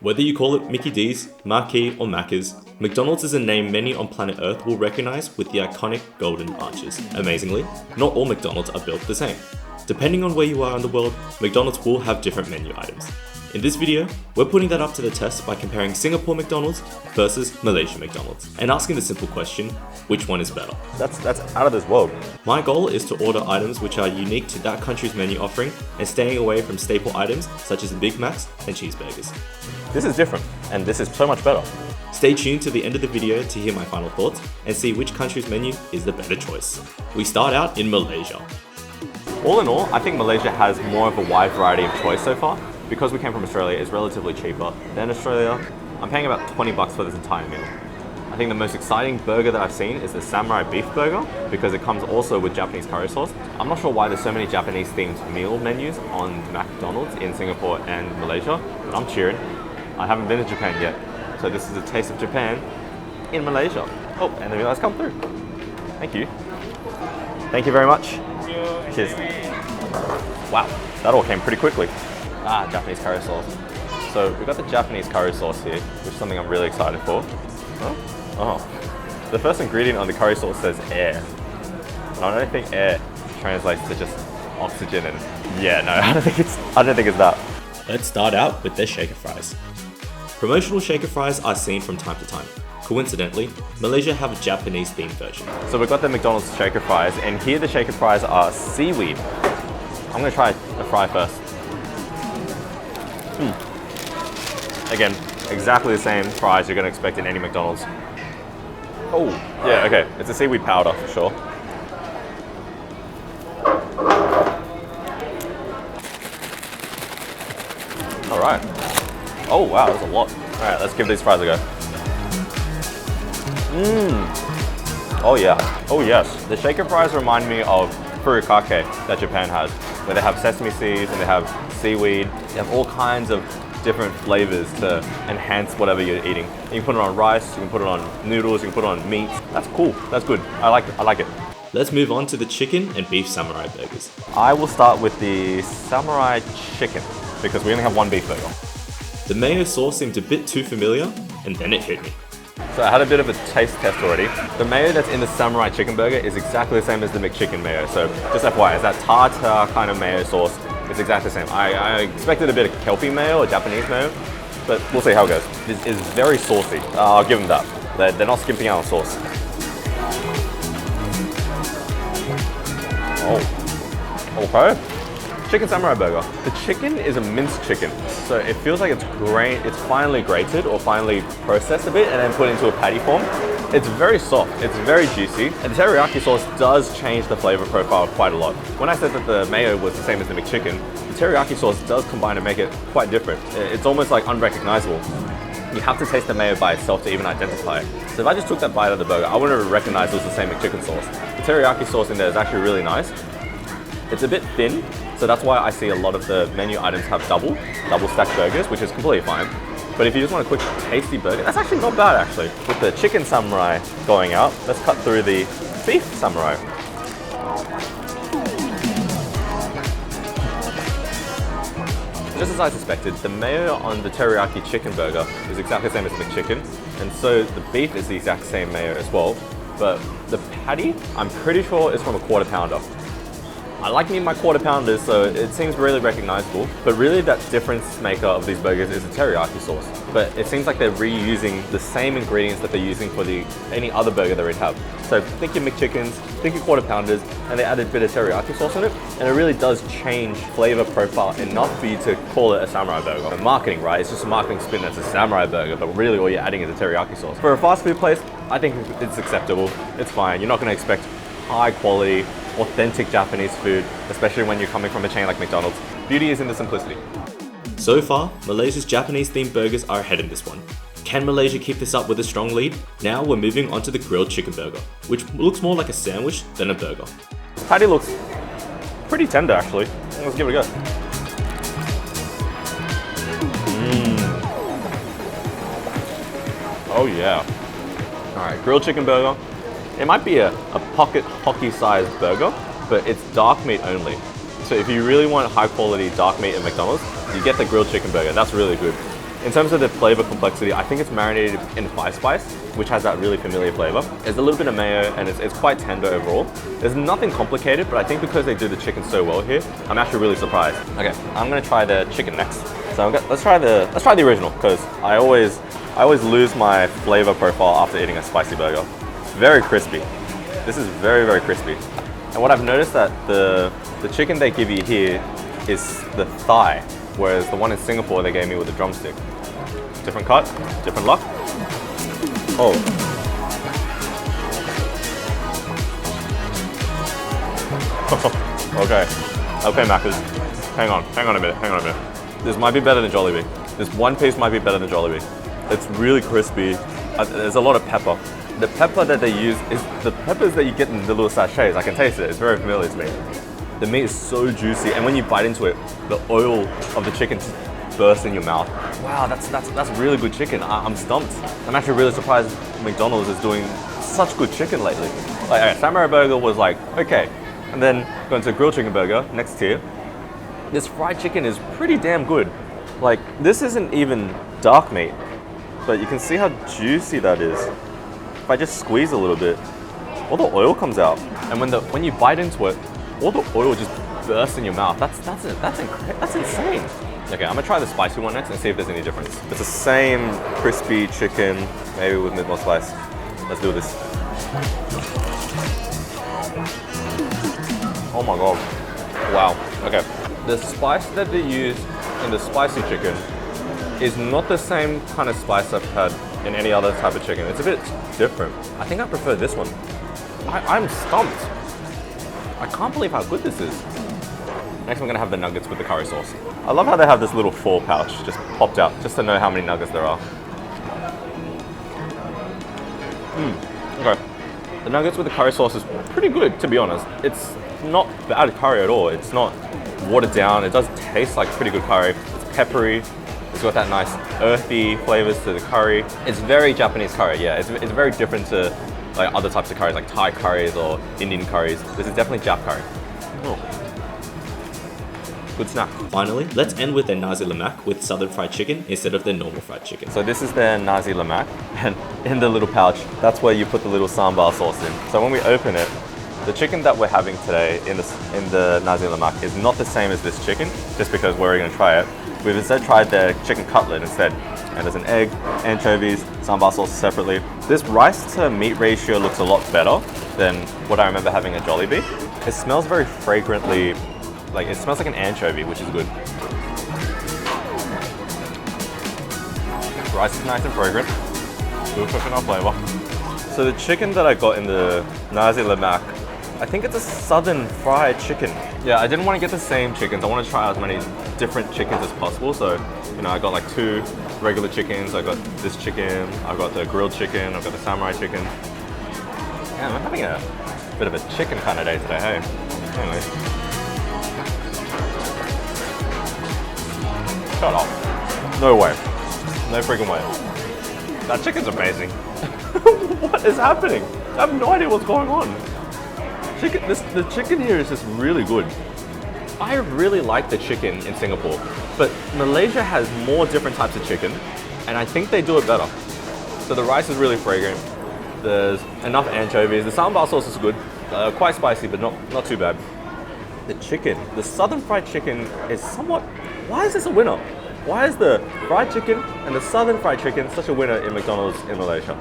Whether you call it Mickey D's, Marquee, or Macca's, McDonald's is a name many on planet Earth will recognize with the iconic golden arches. Amazingly, not all McDonald's are built the same. Depending on where you are in the world, McDonald's will have different menu items. In this video, we're putting that up to the test by comparing Singapore McDonald's versus Malaysia McDonald's and asking the simple question, which one is better? That's out of this world. My goal is to order items which are unique to that country's menu offering and staying away from staple items such as Big Macs and cheeseburgers. This is different, and this is so much better. Stay tuned to the end of the video to hear my final thoughts and see which country's menu is the better choice. We start out in Malaysia. All in all, I think Malaysia has more of a wide variety of choice so far. Because we came from Australia, it's relatively cheaper than Australia. I'm paying about 20 bucks for this entire meal. I think the most exciting burger that I've seen is the Samurai Beef Burger because it comes also with Japanese curry sauce. I'm not sure why there's so many Japanese themed meal menus on McDonald's in Singapore and Malaysia, but I'm cheering. I haven't been to Japan yet, so this is a taste of Japan in Malaysia. Oh, and the meal has come through. Thank you. Thank you very much. Cheers. Wow, that all came pretty quickly. Japanese curry sauce. So we've got the Japanese curry sauce here, which is something I'm really excited for. The first ingredient on the curry sauce says air. And I don't think air translates to just oxygen and I don't think it's that. Let's start out with their shaker fries. Promotional shaker fries are seen from time to time. Coincidentally, Malaysia have a Japanese themed version. So we've got the McDonald's shaker fries, and here the shaker fries are seaweed. I'm gonna try a fry first. Again, exactly the same fries you're going to expect in any McDonald's. Oh, yeah, okay. It's a seaweed powder for sure. All right. Oh, wow, that's a lot. All right, let's give these fries a go. Oh, yeah. Oh, yes. The shaker fries remind me of furikake that Japan has, where they have sesame seeds and they have seaweed. They have all kinds of different flavors to enhance whatever you're eating. You can put it on rice, you can put it on noodles, you can put it on meat. That's cool. That's good. I like it. Let's move on to the chicken and beef samurai burgers. I will start with the samurai chicken because we only have one beef burger. The mayo sauce seemed a bit too familiar, and then it hit me. So I had a bit of a taste test already. The mayo that's in the samurai chicken burger is exactly the same as the McChicken mayo. So just FYI, it's that tartar kind of mayo sauce. It's exactly the same. I expected a bit of Kelpie mayo or Japanese mayo, but we'll see how it goes. This is very saucy. I'll give them that. They're not skimping out on sauce. Oh, okay. Chicken samurai burger. The chicken is a minced chicken, so it feels like it's finely grated or finely processed a bit and then put into a patty form. It's very soft, it's very juicy, and the teriyaki sauce does change the flavor profile quite a lot. When I said that the mayo was the same as the McChicken, the teriyaki sauce does combine to make it quite different. It's almost like unrecognizable. You have to taste the mayo by itself to even identify it. So if I just took that bite of the burger, I wouldn't have recognized it was the same McChicken sauce. The teriyaki sauce in there is actually really nice. It's a bit thin, so that's why I see a lot of the menu items have double stacked burgers, which is completely fine. But if you just want a quick tasty burger, that's actually not bad actually. With the chicken samurai going out, let's cut through the beef samurai. Just as I suspected, the mayo on the teriyaki chicken burger is exactly the same as the McChicken, and so the beef is the exact same mayo as well. But the patty, I'm pretty sure is from a quarter pounder. I like me my quarter pounders, so it seems really recognizable. But really that difference maker of these burgers is the teriyaki sauce. But it seems like they're reusing the same ingredients that they're using for any other burger they would have. So think your McChickens, think your quarter pounders, and they added a bit of teriyaki sauce in it. And it really does change flavor profile enough for you to call it a samurai burger. The marketing, right? It's just a marketing spin that's a samurai burger, but really all you're adding is a teriyaki sauce. For a fast food place, I think it's acceptable. It's fine. You're not gonna expect high quality, authentic Japanese food, especially when you're coming from a chain like McDonald's. Beauty is in the simplicity. So far, Malaysia's Japanese themed burgers are ahead in this one. Can Malaysia keep this up with a strong lead? Now we're moving on to the grilled chicken burger, which looks more like a sandwich than a burger. Patty looks pretty tender actually. Let's give it a go. Oh yeah. All right, grilled chicken burger. It might be a pocket hockey sized burger, but it's dark meat only. So if you really want high quality dark meat at McDonald's, you get the grilled chicken burger. That's really good. In terms of the flavor complexity, I think it's marinated in five spice, which has that really familiar flavor. There's a little bit of mayo and it's quite tender overall. There's nothing complicated, but I think because they do the chicken so well here, I'm actually really surprised. Okay, I'm gonna try the chicken next. So let's try the original, because I always lose my flavor profile after eating a spicy burger. Very crispy. This is very, very crispy. And what I've noticed that the chicken they give you here is the thigh, whereas the one in Singapore they gave me with a drumstick. Different cut, different luck. Oh. Okay, Macca's. Hang on a minute. This might be better than Jollibee. This one piece might be better than Jollibee. It's really crispy. There's a lot of pepper. The pepper that they use is the peppers that you get in the little sachets. I can taste it, it's very familiar to me. The meat is so juicy, and when you bite into it, the oil of the chicken just bursts in your mouth. Wow, that's really good chicken. I'm stumped. I'm actually really surprised McDonald's is doing such good chicken lately. Like, Samurai Burger was like, okay. And then going to grilled chicken burger, next tier. This fried chicken is pretty damn good. Like, this isn't even dark meat, but you can see how juicy that is. If I just squeeze a little bit, all the oil comes out. And when you bite into it, all the oil just bursts in your mouth. That's insane. Okay, I'm gonna try the spicy one next and see if there's any difference. It's the same crispy chicken, maybe with a bit more spice. Let's do this. Oh my god. Wow. Okay. The spice that they use in the spicy chicken is not the same kind of spice I've had in any other type of chicken. It's a bit different. I think I prefer this one. I'm stumped. I can't believe how good this is. Next, I'm gonna have the nuggets with the curry sauce. I love how they have this little foil pouch just popped out, just to know how many nuggets there are. Okay. The nuggets with the curry sauce is pretty good, to be honest. It's not bad curry at all. It's not watered down. It does taste like pretty good curry. It's peppery. It's got that nice earthy flavors to the curry. It's very Japanese curry, yeah. It's very different to like other types of curries, like Thai curries or Indian curries. This is definitely Jap curry. Oh. Good snack. Finally, let's end with their nasi lemak with southern fried chicken instead of their normal fried chicken. So this is their nasi lemak, and in the little pouch, that's where you put the little sambal sauce in. So when we open it, the chicken that we're having today in the nasi lemak is not the same as this chicken, just because we're going to try it. We've instead tried their chicken cutlet instead. And there's an egg, anchovies, sambal sauce separately. This rice to meat ratio looks a lot better than what I remember having at Jollibee. It smells very fragrantly, like it smells like an anchovy, which is good. Rice is nice and fragrant. Good coconut flavor. So the chicken that I got in the nasi lemak, I think it's a southern fried chicken. Yeah, I didn't want to get the same chickens. I want to try as many different chickens as possible. So, you know, I got like 2 regular chickens. I got this chicken. I got the grilled chicken. I've got the samurai chicken. Yeah, I'm having a bit of a chicken kind of day today, hey? Anyway. Shut up. No way. No freaking way. That chicken's amazing. What is happening? I have no idea what's going on. The chicken here is just really good. I really like the chicken in Singapore, but Malaysia has more different types of chicken, and I think they do it better. So the rice is really fragrant. There's enough anchovies. The sambal sauce is good, quite spicy, but not too bad. The chicken, the southern fried chicken is somewhat. Why is this a winner? Why is the fried chicken and the southern fried chicken such a winner in McDonald's in Malaysia?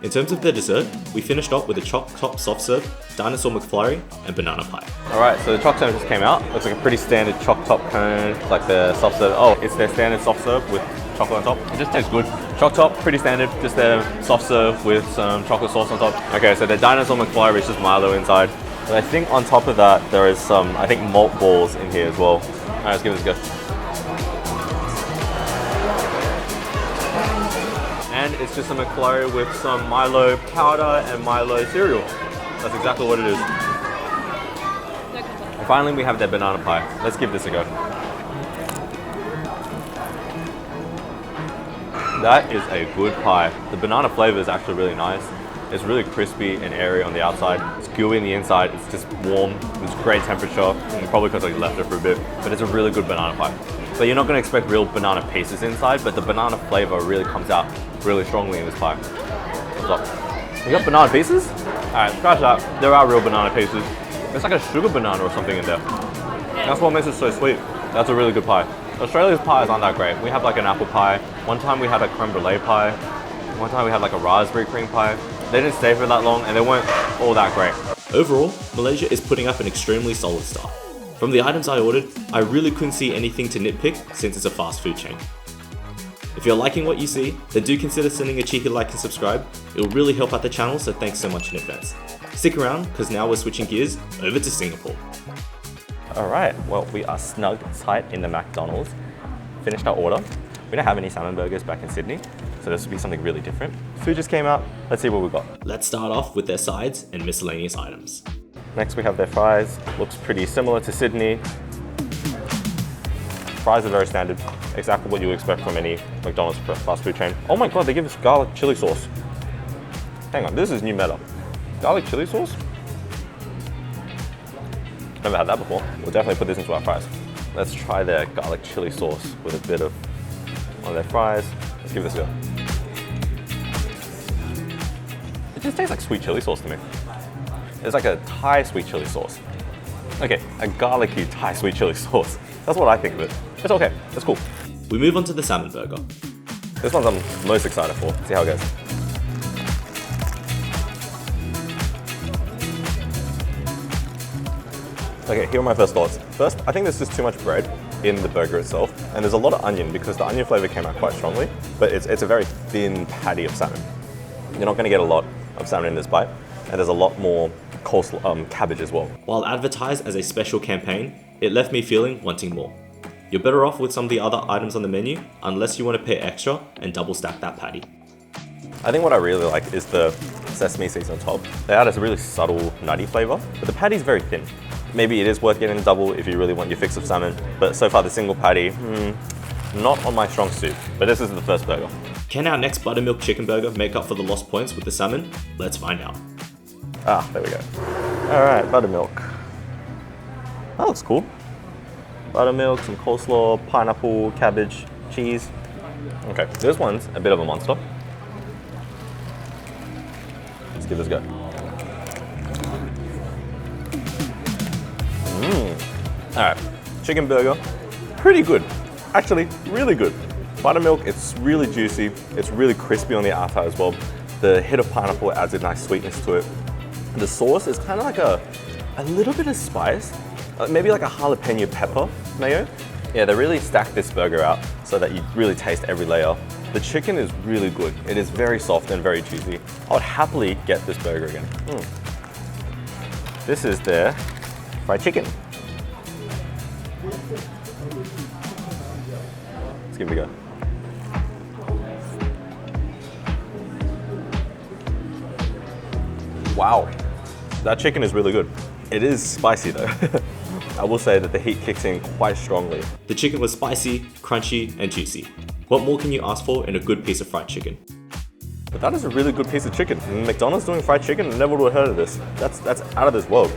In terms of the dessert, we finished off with a choc top soft serve, dinosaur McFlurry, and banana pie. Alright, so the choc cone just came out. Looks like a pretty standard choc top cone, like the soft serve. Oh, it's their standard soft serve with chocolate on top. It just tastes good. Choc top, pretty standard, just their soft serve with some chocolate sauce on top. Okay, so the dinosaur McFlurry is just Milo inside. And I think on top of that, there is some, I think, malt balls in here as well. Alright, let's give this a go. And it's just a McFlurry with some Milo powder and Milo cereal. That's exactly what it is. And finally, we have their banana pie. Let's give this a go. That is a good pie. The banana flavor is actually really nice. It's really crispy and airy on the outside. It's gooey on the inside. It's just warm. It's great temperature. And probably because I left it for a bit. But it's a really good banana pie. So you're not going to expect real banana pieces inside, but the banana flavor really comes out really strongly in this pie. So, you got banana pieces? Alright, scratch that. There are real banana pieces. It's like a sugar banana or something in there. That's what makes it so sweet. That's a really good pie. Australia's pies aren't that great. We have like an apple pie. One time we had a creme brulee pie. One time we had like a raspberry cream pie. They didn't stay for that long and they weren't all that great. Overall, Malaysia is putting up an extremely solid start. From the items I ordered, I really couldn't see anything to nitpick since it's a fast food chain. If you're liking what you see, then do consider sending a cheeky like and subscribe. It will really help out the channel, so thanks so much in advance. Stick around, because now we're switching gears over to Singapore. Alright, well we are snug tight in the McDonald's. Finished our order. We don't have any salmon burgers back in Sydney, so this will be something really different. Food just came out, let's see what we've got. Let's start off with their sides and miscellaneous items. Next we have their fries. Looks pretty similar to Sydney. Fries are very standard, exactly what you would expect from any McDonald's fast food chain. Oh my god, they give us garlic chili sauce. Hang on, this is new meta. Garlic chili sauce? Never had that before. We'll definitely put this into our fries. Let's try their garlic chili sauce with a bit of one of their fries. Let's give this a go. It just tastes like sweet chili sauce to me. It's like a Thai sweet chili sauce. Okay, a garlicky Thai sweet chili sauce. That's what I think of it. It's okay, it's cool. We move on to the salmon burger. This one's I'm most excited for. See how it goes. Okay, here are my first thoughts. First, I think there's just too much bread in the burger itself, and there's a lot of onion because the onion flavor came out quite strongly, but it's a very thin patty of salmon. You're not gonna get a lot of salmon in this bite, and there's a lot more coleslaw, cabbage as well. While advertised as a special campaign, it left me feeling wanting more. You're better off with some of the other items on the menu, unless you want to pay extra and double stack that patty. I think what I really like is the sesame seeds on top. They add a really subtle nutty flavor, but the patty's very thin. Maybe it is worth getting a double if you really want your fix of salmon, but so far the single patty, not on my strong suit, but this is the first burger. Can our next buttermilk chicken burger make up for the lost points with the salmon? Let's find out. Ah, there we go. All right, buttermilk. That looks cool. Buttermilk, some coleslaw, pineapple, cabbage, cheese. Okay, this one's a bit of a monster. Let's give this a go. All right, chicken burger, pretty good. Actually, really good. Buttermilk, it's really juicy. It's really crispy on the outside as well. The hit of pineapple adds a nice sweetness to it. The sauce is kind of like a little bit of spice, maybe like a jalapeno pepper mayo. Yeah, they really stacked this burger out so that you really taste every layer. The chicken is really good. It is very soft and very juicy. I would happily get this burger again. This is their fried chicken. Let's give it a go. Wow, that chicken is really good. It is spicy though. I will say that the heat kicks in quite strongly. The chicken was spicy, crunchy, and juicy. What more can you ask for in a good piece of fried chicken? But that is a really good piece of chicken. McDonald's doing fried chicken, I never would have heard of this. That's out of this world.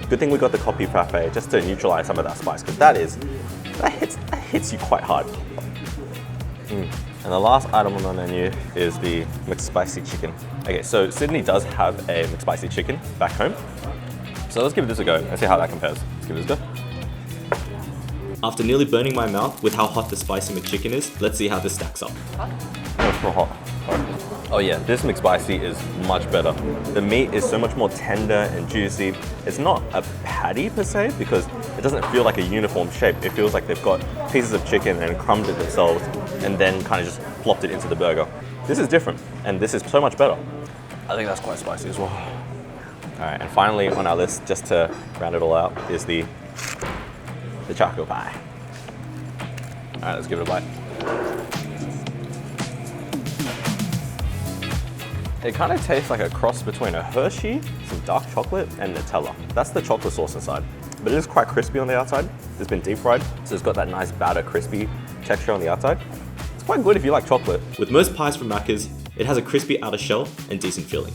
Good thing we got the copy frappe just to neutralize some of that spice, because that hits you quite hard. And the last item on the menu is the McSpicy chicken. Okay, so Sydney does have a McSpicy chicken back home. So let's give this a go and see how that compares. Let's give this a go. After nearly burning my mouth with how hot the spicy McChicken is, let's see how this stacks up. It's not hot. Oh yeah, this McSpicy is much better. The meat is so much more tender and juicy. It's not a patty per se because it doesn't feel like a uniform shape. It feels like they've got pieces of chicken and crumbed it themselves and then kind of just plopped it into the burger. This is different and this is so much better. I think that's quite spicy as well. All right, and finally on our list, just to round it all out, is the choco pie. All right, let's give it a bite. It kind of tastes like a cross between a Hershey, some dark chocolate, and Nutella. That's the chocolate sauce inside. But it is quite crispy on the outside. It's been deep fried, so it's got that nice batter crispy texture on the outside. It's quite good if you like chocolate. With most pies from Macca's, it has a crispy outer shell and decent filling.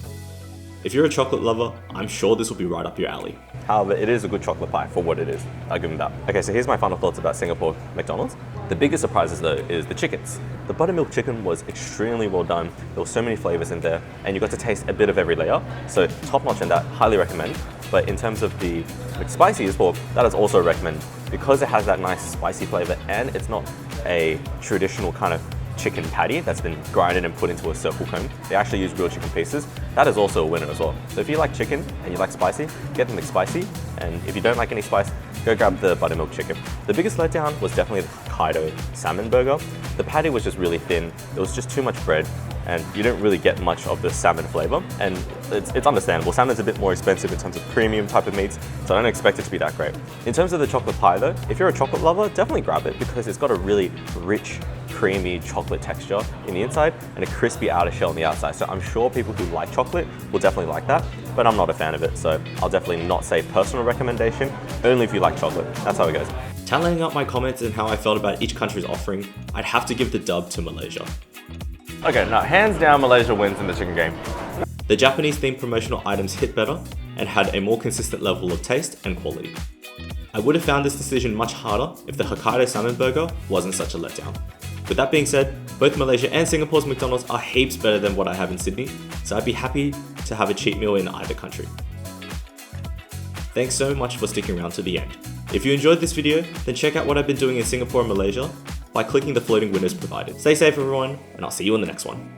If you're a chocolate lover, I'm sure this will be right up your alley. However, it is a good chocolate pie for what it is. I'll give them that. Okay, so here's my final thoughts about Singapore McDonald's. The biggest surprises though is the chickens. The buttermilk chicken was extremely well done. There were so many flavors in there and you got to taste a bit of every layer. So top notch in that, highly recommend. But in terms of the McSpicy as well, that is also recommend because it has that nice spicy flavor and it's not a traditional kind of chicken patty that's been grinded and put into a circle cone. They actually use real chicken pieces. That is also a winner as well. So if you like chicken and you like spicy, get the McSpicy. And if you don't like any spice, go grab the buttermilk chicken. The biggest letdown was definitely the Hokkaido salmon burger. The patty was just really thin. There was just too much bread and you don't really get much of the salmon flavor. And it's understandable. Salmon's a bit more expensive in terms of premium type of meats, so I don't expect it to be that great. In terms of the chocolate pie though, if you're a chocolate lover, definitely grab it because it's got a really rich, creamy chocolate texture in the inside and a crispy outer shell on the outside. So I'm sure people who like chocolate will definitely like that, but I'm not a fan of it. So I'll definitely not say personal recommendation, only if you like chocolate. That's how it goes. Tallying up my comments and how I felt about each country's offering, I'd have to give the dub to Malaysia. Okay, now hands down Malaysia wins in the chicken game. The Japanese themed promotional items hit better and had a more consistent level of taste and quality. I would have found this decision much harder if the Hokkaido salmon burger wasn't such a letdown. With that being said, both Malaysia and Singapore's McDonald's are heaps better than what I have in Sydney, so I'd be happy to have a cheat meal in either country. Thanks so much for sticking around to the end. If you enjoyed this video, then check out what I've been doing in Singapore and Malaysia by clicking the floating windows provided. Stay safe everyone, and I'll see you in the next one.